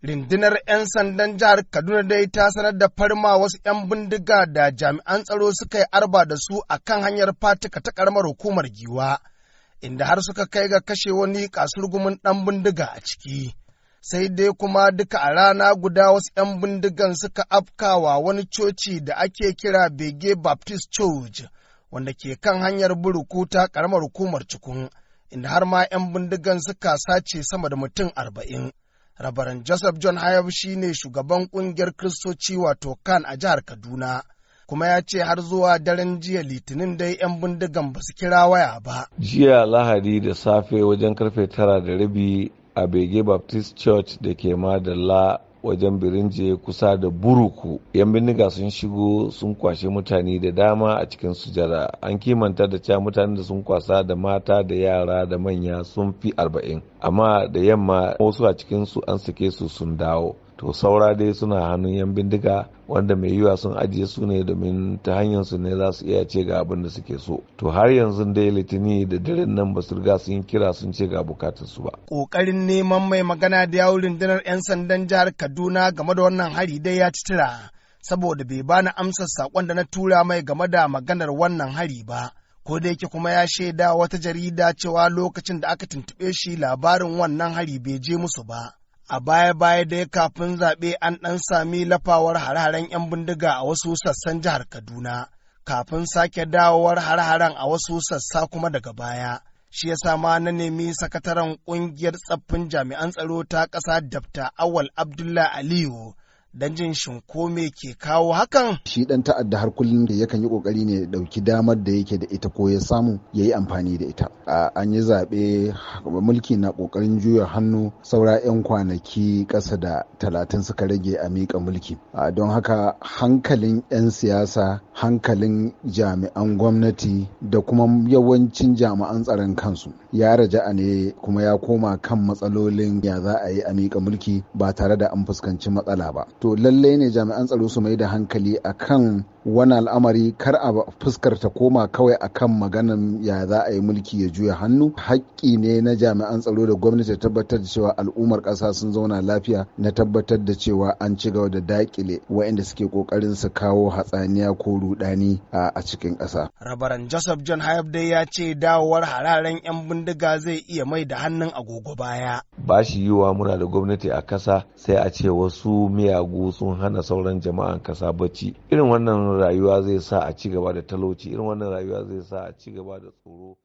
Rundunar 'yan sandan jihar Kaduna dai ta sanar da farma wasu 'yan bindiga da jami'an tsaro suka yi arba da su a kan hanyar Fatika ta ƙaramar hukumar Giwa, inda har suka kai ga kashe wani kasurgumin ɗan bindiga a ciki. Sai dai kuma duka a rana guda wasu 'yan bindigan suka afkawa wani coci da ake kira Bege Baptist Church, wanda ke kan hanyar Buruku ta ƙaramar hukumar Cikun, inda har ma 'yan bindigan suka sace sama da mutum 40. Labarin Joseph John Hayab shi ne shugaban ƙungiyar Kiristoci wato kan a jihar Kaduna, kuma ya ce har zuwa daren jiya Litinin dai 'yan bindigan ba su kira waya ba. Jiya Lahadi da safe wajen karfe 9:30 a Bege Baptist Church da ke Madalla wajen Birinje kusa da Buruku, 'yan bindiga sun shigo sun kwashe mutane da dama a cikin sujada. An kimanta da cewa mutanen da sun kwasa da mata da yara da manya sun fi 40, amma da yamma wasu a cikinsu an sake su sun dawo. To saura dai suna hannun 'yan bindiga wanda mai yiwa sun ajiye su ne domin ta hanyar su ne za su iya ce ga abin da suke so. To har yanzu dai Litini da daren nan ba su riga sun kira sun ce ga bukatar su ba. Kokarin neman mai magana da yawun rundunar 'yan sandan jihar Kaduna game da wannan hari dai ya ci tura, saboda bai bani amsar sakon da na tura mai game da maganar wannan hari ba. Ko da yake kuma ya shaida wata jarida cewa lokacin da aka tuntuɓe shi labarin wannan hari bai je musu ba. A baya-baya dai kafin zaɓe an ɗan sami lafawar hare-haren 'yan bindiga a wasu sassan jihar Kaduna, kafin sake dawowar hare-haren a wasu sassa kuma daga baya. Shi yasa ma na nemi sakataren ƙungiyar tsaffin jami'an tsaro ta ƙasa Dr. Awal Abdullahi Aliyu dan jin shin ko me ke kawo hakan. Shi dan ta'adda har kullum da yakan yi kokari ne ya dauki damar da yake da ita ko ya samu ya yi amfani da ita. An yi zaɓe, mulki na kokarin juya hannu, saura 'yan kwanaki ƙasa da 30 suka rage a miƙa mulki. Don haka hankalin 'yan siyasa, hankalin jami'an gwamnati da kuma yawancin jami'an tsaron kansu ya raja'a ne kuma ya koma kan matsalolin ya za a yi a miƙa mulki ba tare da an fuskanci matsala ba. To lallai ne jami'an tsaro su mai da hankali akan wani al'amari, kar a fuskar ta koma kawai akan maganan ya za a yi mulki ya juya hannu. Haƙƙi ne na jami'an tsaro da gwamnati tabbatar da cewa al'ummar ƙasa sun zauna lafiya, na tabbatar da cewa an ci gaba da daƙile waɗanda suke ƙoƙarin su kawo hatsaniya ko rudani a cikin ƙasa. Rabaran Joseph John Hayab dai ya ce dawowar hararen 'yan bindiga zai iya mai da hannun agogo baya. Ba shi yiwuwa muna da gwamnati a ƙasa sai a ce wasu miyagu sun hana sauran jama'an ƙasa bacci. Irin wannan rayuwa zai sa a ci gaba da talauci, irin wannan rayuwa zai sa a ci gaba da tsoro.